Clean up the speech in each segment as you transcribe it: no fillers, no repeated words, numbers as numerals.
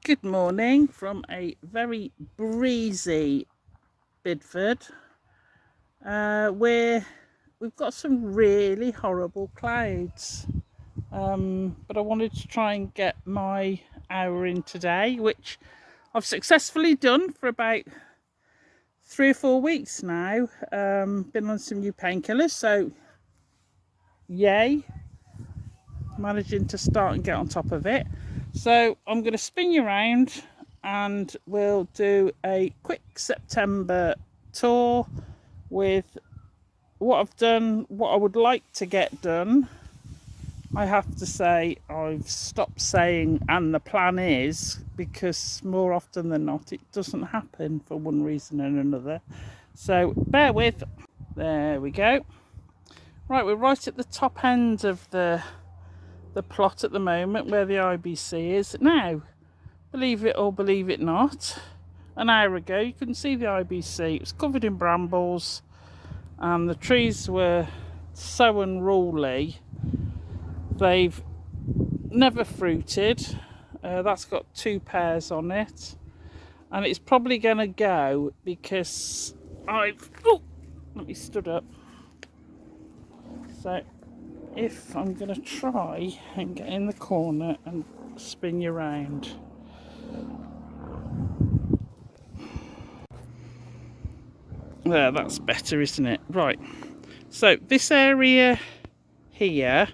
Good morning from a very breezy Bidford, where we've got some really horrible clouds. But I wanted to try and get my hour in today, which I've successfully done for about 3 or 4 weeks now. Been on some new painkillers, so yay, managing to start and get on top of it. So I'm going to spin you around and we'll do a quick September tour with what I've done, what I would like to get done. I have to say I've stopped saying and the plan is, because more often than not it doesn't happen for one reason and another. So bear with. There we go. Right, we're right at the top end of the plot at the moment where the IBC is. Now, believe it or believe it not, an hour ago you couldn't see the IBC. It was covered in brambles and the trees were so unruly. They've never fruited. That's got 2 pairs on it, and it's probably going to go because let me stood up. So if I'm going to try and get in the corner and spin you around. There, that's better, isn't it? Right, so this area here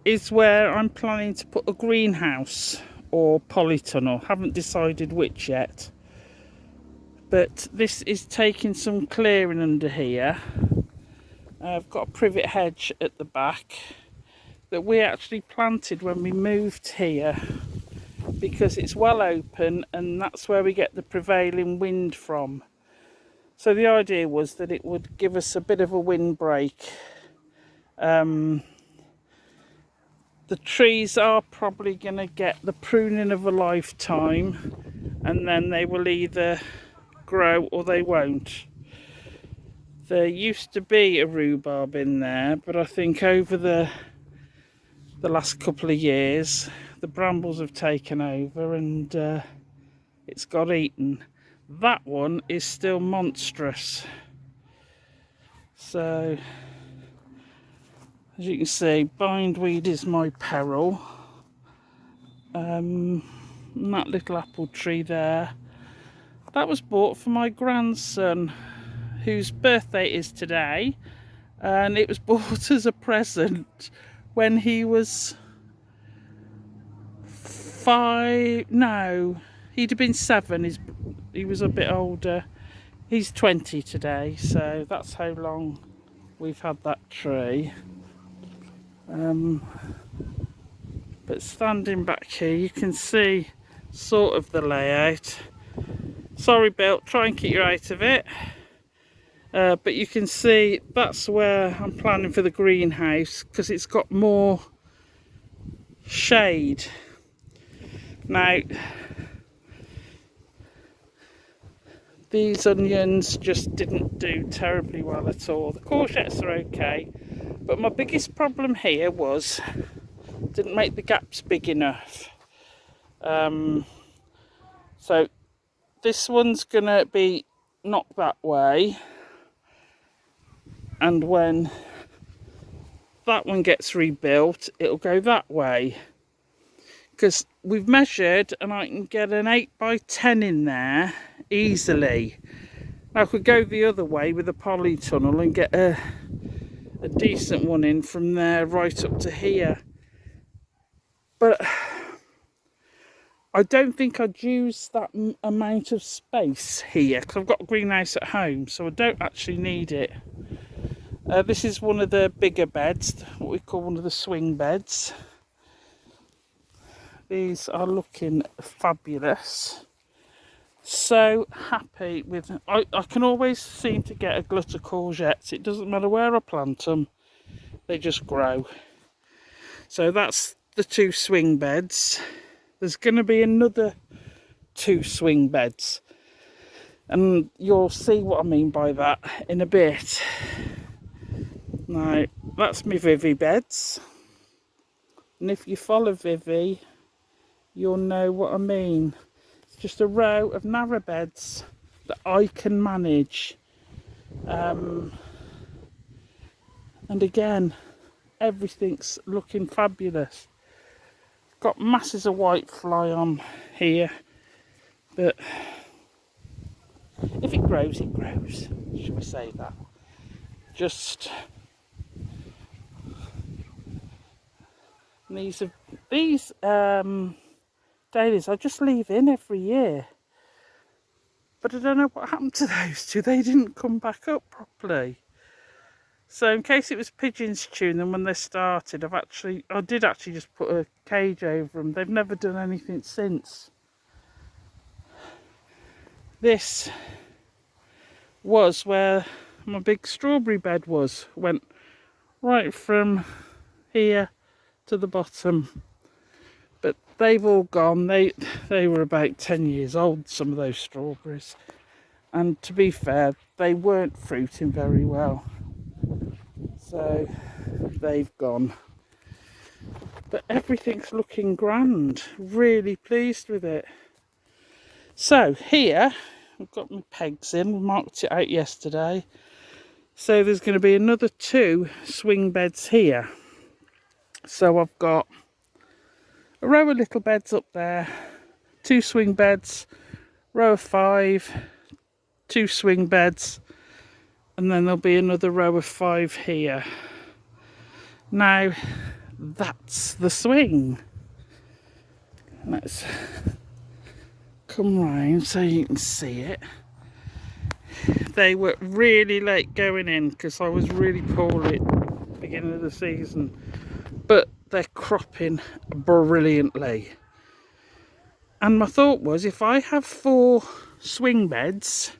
is where I'm planning to put a greenhouse or polytunnel. Haven't decided which yet, but this is taking some clearing under here. I've got a privet hedge at the back that we actually planted when we moved here because it's well open and that's where we get the prevailing wind from. So the idea was that it would give us a bit of a windbreak. The trees are probably going to get the pruning of a lifetime, and then they will either grow or they won't. There used to be a rhubarb in there, but I think over the last couple of years the brambles have taken over and it's got eaten. That one is still monstrous. So as you can see, bindweed is my peril. And that little apple tree there, that was bought for my grandson whose birthday is today, and it was bought as a present when he was 5, no, he'd have been 7. He was a bit older. He's 20 today, so that's how long we've had that tree. But standing back here you can see sort of the layout. Sorry Bill, try and keep you out of it. But you can see that's where I'm planning for the greenhouse because it's got more shade. Now these onions just didn't do terribly well at all. The courgettes are okay, but my biggest problem here was didn't make the gaps big enough. So this one's gonna be knocked that way, and when that one gets rebuilt it'll go that way, because we've measured and I can get an 8x10 in there easily. I could go the other way with a polytunnel and get a decent one in from there right up to here, but I don't think I'd use that amount of space here because I've got a greenhouse at home, so I don't actually need it. This is one of the bigger beds, what we call one of the swing beds. These are looking fabulous. So happy with I can always seem to get a glut of courgettes. It doesn't matter where I plant them, they just grow. So that's the 2 swing beds. There's going to be another 2 swing beds, and you'll see what I mean by that in a bit. Now that's my Vivi beds, and if you follow Vivi you'll know what I mean. It's just a row of narrow beds that I can manage. And again, everything's looking fabulous. Got masses of white fly on here, but if it grows, it grows. Should we say that? Just these dahlias I just leave in every year, but I don't know what happened to those two. They didn't come back up properly. So in case it was pigeons chewing them when they started, I did actually just put a cage over them. They've never done anything since. This was where my big strawberry bed was. Went right from here to the bottom. But they've all gone. They were about 10 years old, some of those strawberries. And to be fair, they weren't fruiting very well. So they've gone. But everything's looking grand. Really pleased with it. So here, I've got my pegs in. We marked it out yesterday. So there's going to be another 2 swing beds here. So I've got a row of little beds up there, 2 swing beds, row of 5, 2 swing beds, and then there'll be another row of 5 here. Now, that's the swing. Let's come round so you can see it. They were really late going in because I was really poorly at the beginning of the season, but they're cropping brilliantly. And my thought was, if I have 4 swing beds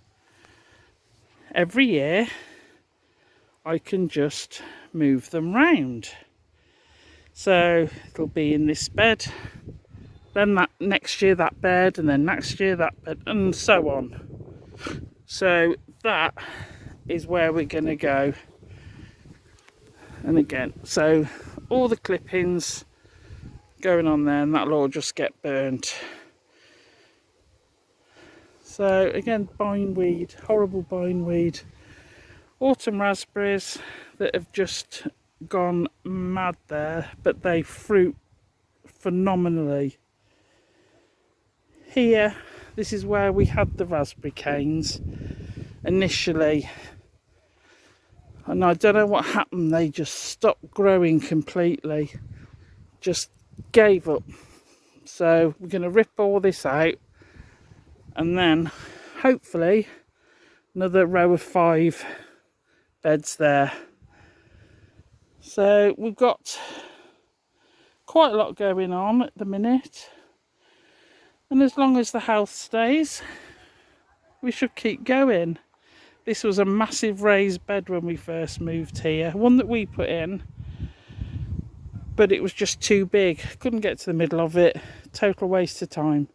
every year, I can just move them round. So it'll be in this bed, then that next year that bed, and then next year that bed, and so on. So that is where we're going to go. And again, so all the clippings going on there, and that'll all just get burnt. So again, bindweed, horrible bindweed. Autumn raspberries that have just gone mad there, but they fruit phenomenally. Here, this is where we had the raspberry canes initially, and I don't know what happened. They just stopped growing completely, just gave up. So we're going to rip all this out, and then hopefully another row of 5 beds there. So we've got quite a lot going on at the minute, and as long as the health stays, we should keep going. This was a massive raised bed when we first moved here, one that we put in, but it was just too big. Couldn't get to the middle of it. Total waste of time.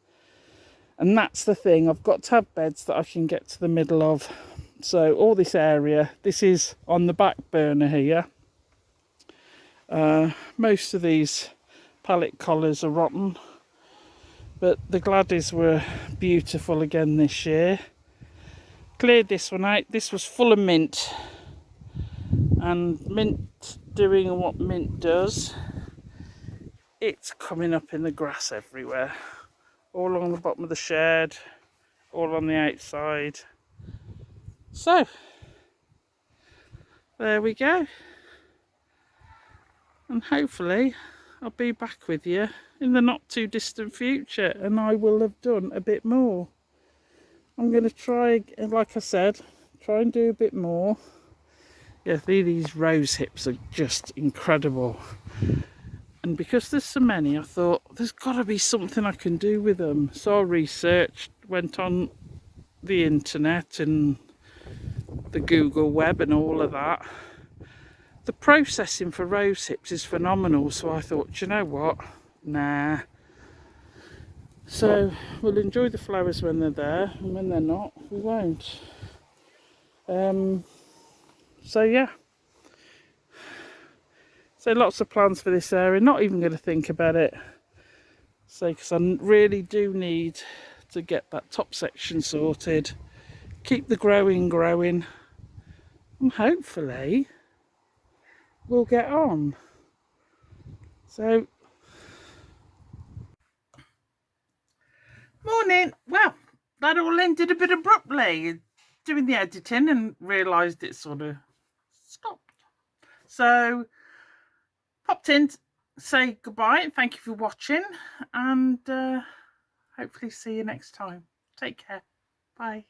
And that's the thing, I've got to have beds that I can get to the middle of. So all this area, this is on the back burner here. Most of these pallet collars are rotten, but the gladdies were beautiful again this year. Cleared this one out. This was full of mint, and mint doing what mint does, it's coming up in the grass everywhere, all along the bottom of the shed, all on the outside. So there we go, and hopefully I'll be back with you in the not too distant future, and I will have done a bit more. I'm going to try, like I said, try and do a bit more. Yeah, these rose hips are just incredible. And because there's so many, I thought there's got to be something I can do with them. So I researched, went on the internet and the Google web and all of that. The processing for rose hips is phenomenal, so I thought, do you know what? Nah. So we'll enjoy the flowers when they're there, and when they're not, we won't. So yeah. So lots of plans for this area, not even going to think about it. So, because I really do need to get that top section sorted, keep the growing, and hopefully we'll get on. So, morning. Well, that all ended a bit abruptly. Doing the editing and realised it sort of stopped. So, popped in to say goodbye. Thank you for watching, and hopefully see you next time. Take care. Bye.